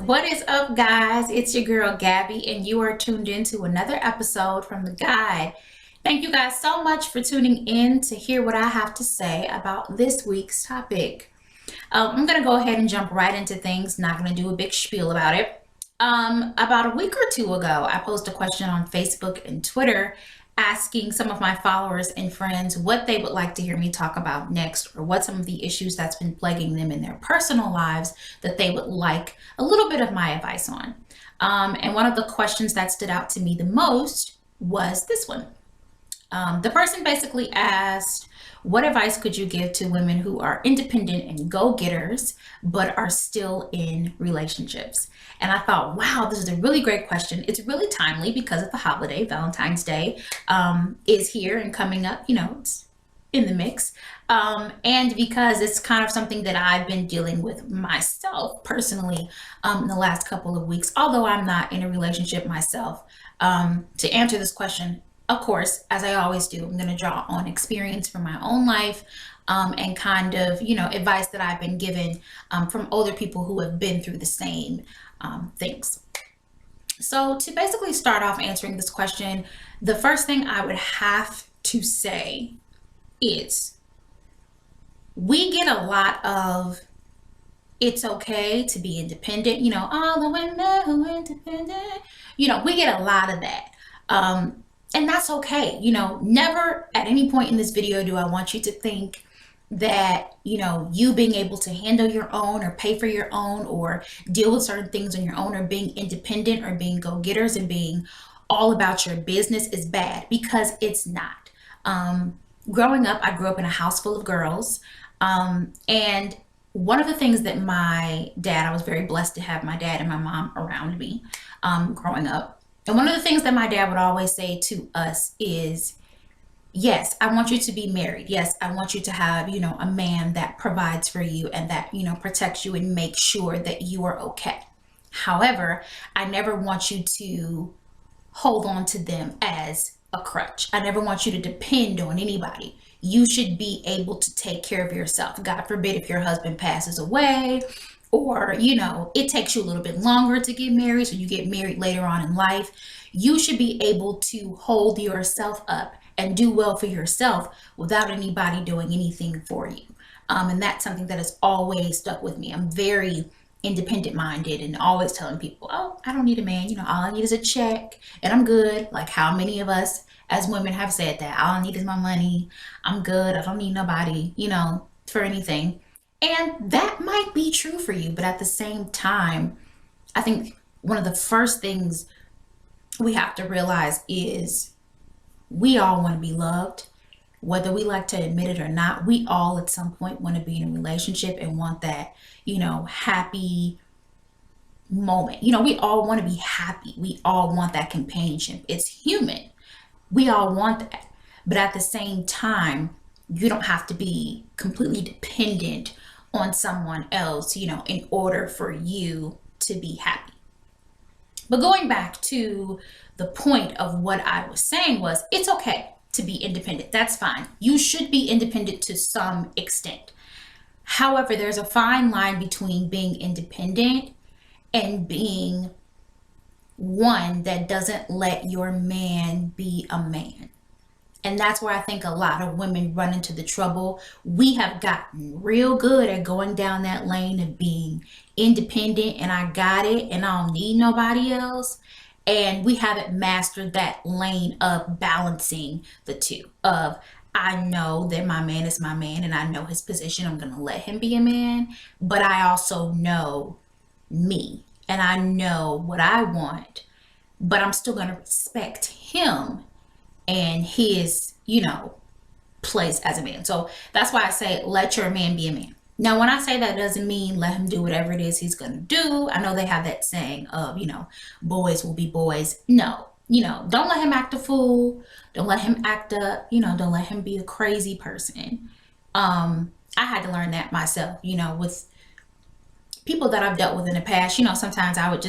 What is up, guys? It's your girl Gabby, and you are tuned in to another episode from The Guide. Thank you guys so much for tuning in to hear what I have to say about this week's topic. I'm going to go ahead and jump right into things, not going to do a big spiel about it. About a week or two ago, I posted a question on Facebook and Twitter asking some of my followers and friends what they would like to hear me talk about next, or what some of the issues that's been plaguing them in their personal lives that they would like a little bit of my advice on. And one of the questions that stood out to me the most was this one. The person basically asked, what advice could you give to women who are independent and go-getters but are still in relationships? And I thought, wow, this is a really great question. It's really timely because of the holiday. Valentine's Day is here and coming up, it's in the mix. And because it's kind of something that I've been dealing with myself personally in the last couple of weeks, although I'm not in a relationship myself. To answer this question, of course, as I always do, I'm going to draw on experience from my own life and kind of, advice that I've been given from older people who have been through the same things. So to basically start off answering this question, the first thing I would have to say is we get a lot of it's okay to be independent, all the women who are independent, we get a lot of that. And that's okay. Never at any point in this video do I want you to think that, you being able to handle your own or pay for your own or deal with certain things on your own or being independent or being go-getters and being all about your business is bad, because it's not. Growing up, I grew up in a house full of girls. And one of the things that I was very blessed to have my dad and my mom around me growing up. And one of the things that my dad would always say to us is, yes, I want you to be married. Yes, I want you to have, a man that provides for you and that, protects you and makes sure that you are okay. However, I never want you to hold on to them as a crutch. I never want you to depend on anybody. You should be able to take care of yourself. God forbid if your husband passes away, or, it takes you a little bit longer to get married, so you get married later on in life. You should be able to hold yourself up and do well for yourself without anybody doing anything for you. And that's something that has always stuck with me. I'm very independent minded and always telling people, oh, I don't need a man. All I need is a check and I'm good. Like how many of us as women have said that? All I need is my money. I'm good. I don't need nobody, for anything. And that might be true for you, but at the same time, I think one of the first things we have to realize is we all want to be loved. Whether we like to admit it or not, we all at some point want to be in a relationship and want that, happy moment. We all want to be happy. We all want that companionship. It's human. We all want that. But at the same time, you don't have to be completely dependent on someone else, in order for you to be happy. But going back to the point of what I was saying was, it's okay to be independent. That's fine. You should be independent to some extent. However, there's a fine line between being independent and being one that doesn't let your man be a man. And that's where I think a lot of women run into the trouble. We have gotten real good at going down that lane of being independent and I got it and I don't need nobody else. And we haven't mastered that lane of balancing the two of, I know that my man is my man and I know his position. I'm going to let him be a man, but I also know me and I know what I want, but I'm still going to respect him and his, place as a man. So that's why I say, let your man be a man. Now, when I say that, doesn't mean let him do whatever it is he's going to do. I know they have that saying of, boys will be boys. No, don't let him act a fool. Don't let him act up, don't let him be a crazy person. I had to learn that myself, with people that I've dealt with in the past. Sometimes I would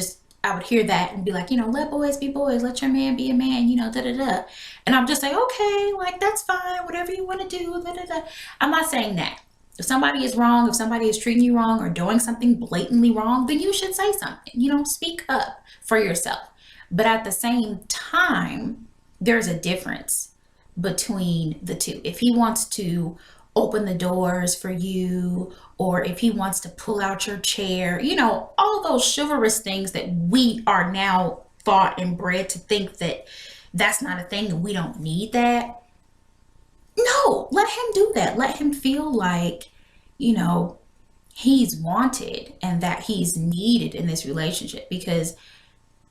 hear that and be like, let boys be boys, let your man be a man, da da da. And I'm just like, okay, like that's fine, whatever you want to do, da da da. I'm not saying that. If somebody is wrong, if somebody is treating you wrong or doing something blatantly wrong, then you should say something. You know, speak up for yourself. But at the same time, there's a difference between the two. If he wants to open the doors for you, or if he wants to pull out your chair, you know, all those chivalrous things that we are now taught and bred to think that that's not a thing and we don't need that. No, let him do that. Let him feel like, you know, he's wanted and that he's needed in this relationship. Because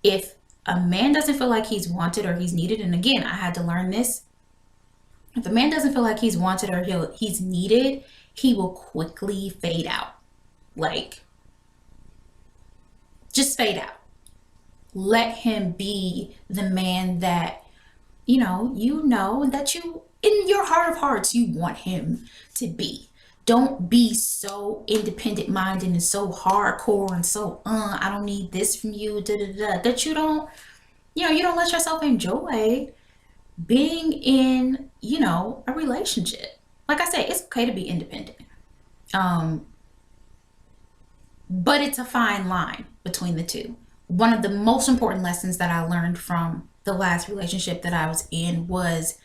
if a man doesn't feel like he's wanted or he's needed, and again, I had to learn this, if a man doesn't feel like he's wanted or he's needed, he will quickly fade out. Like, just fade out. Let him be the man that, you know that you, in your heart of hearts, you want him to be. Don't be so independent minded and so hardcore and so, I don't need this from you, that you don't, you don't let yourself enjoy being in, a relationship. Like I said, it's okay to be independent. But it's a fine line between the two. One of the most important lessons that I learned from the last relationship that I was in was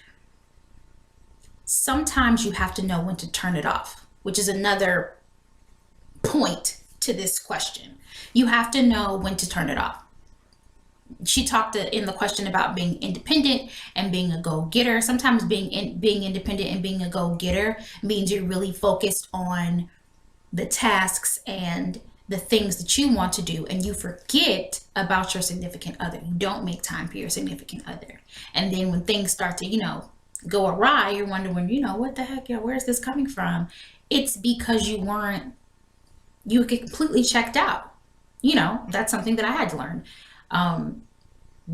sometimes you have to know when to turn it off, which is another point to this question. You have to know when to turn it off. She talked in the question about being independent and being a go-getter. Sometimes being independent and being a go-getter means you're really focused on the tasks and the things that you want to do, and you forget about your significant other. You don't make time for your significant other. And then when things start to, go awry, you're wondering, what the heck, where's this coming from? It's because you get completely checked out. That's something that I had to learn.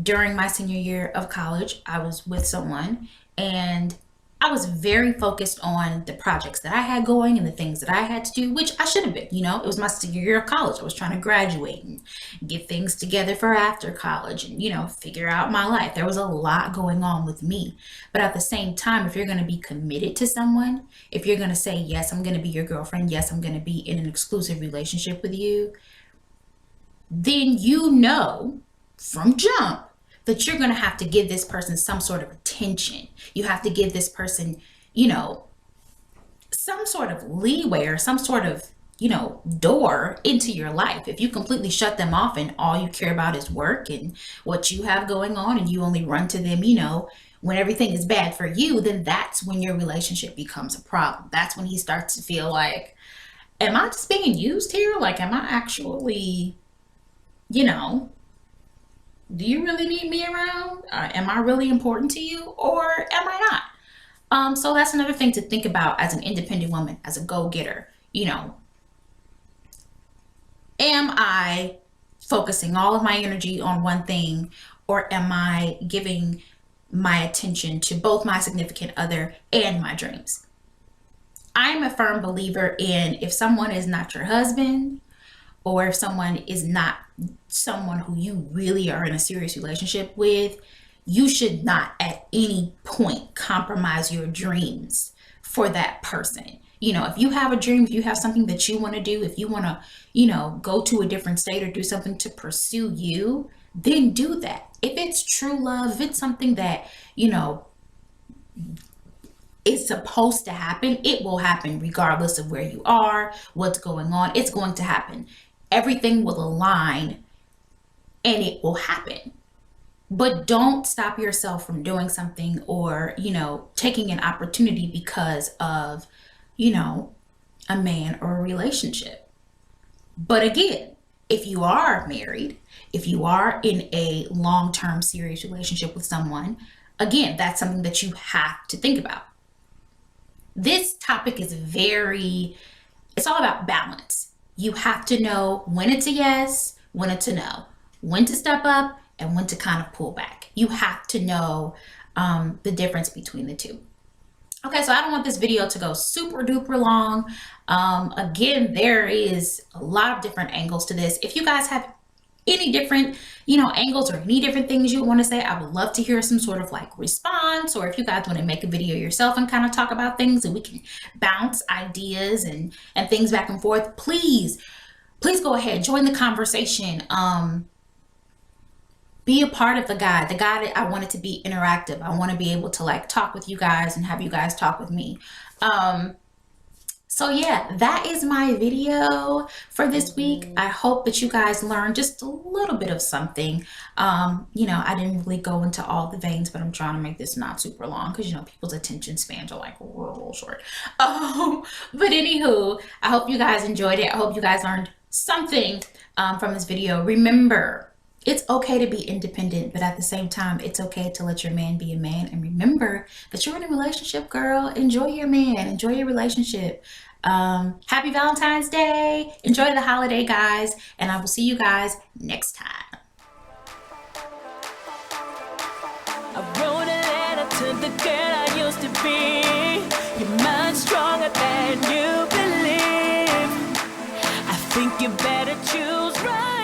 During my senior year of college, I was with someone and I was very focused on the projects that I had going and the things that I had to do, which I should have been. It was my senior year of college. I was trying to graduate and get things together for after college and, figure out my life. There was a lot going on with me. But at the same time, if you're going to be committed to someone, if you're going to say, yes, I'm going to be your girlfriend, yes, I'm going to be in an exclusive relationship with you, then from jump that you're going to have to give this person some sort of attention. You have to give this person, some sort of leeway or some sort of, door into your life. If you completely shut them off and all you care about is work and what you have going on and you only run to them, when everything is bad for you, then that's when your relationship becomes a problem. That's when he starts to feel like, am I just being used here? Like, am I actually, do you really need me around? Am I really important to you, or am I not? So that's another thing to think about as an independent woman, as a go-getter. Am I focusing all of my energy on one thing, or am I giving my attention to both my significant other and my dreams? I'm a firm believer in, if someone is not your husband, or if someone is not someone who you really are in a serious relationship with, you should not at any point compromise your dreams for that person. If you have a dream, if you have something that you want to do, if you want to, go to a different state or do something to pursue you, then do that. If it's true love, if it's something that, is supposed to happen, it will happen regardless of where you are, what's going on. It's going to happen. Everything will align and it will happen. But don't stop yourself from doing something or, taking an opportunity because of, a man or a relationship. But again, if you are married, if you are in a long-term serious relationship with someone, again, that's something that you have to think about. This topic is it's all about balance. You have to know when it's a yes, when it's a no, when to step up and when to kind of pull back. You have to know the difference between the two. Okay, so I don't want this video to go super duper long. Again, there is a lot of different angles to this. If you guys have any different, angles or any different things you want to say, I would love to hear some sort of like response. Or if you guys want to make a video yourself and kind of talk about things and we can bounce ideas and things back and forth, please go ahead, join the conversation. Be a part of the guide. I want it to be interactive. I want to be able to like talk with you guys and have you guys talk with me. So yeah, that is my video for this week. I hope that you guys learned just a little bit of something. I didn't really go into all the veins, but I'm trying to make this not super long because people's attention spans are like real short. But anywho, I hope you guys enjoyed it. I hope you guys learned something from this video. Remember, it's okay to be independent, but at the same time, it's okay to let your man be a man. And remember that you're in a relationship, girl. Enjoy your man. Enjoy your relationship. Happy Valentine's Day. Enjoy the holiday, guys. And I will see you guys next time. I wrote a letter to the girl I used to be. You're much stronger than you believe. I think you better choose right.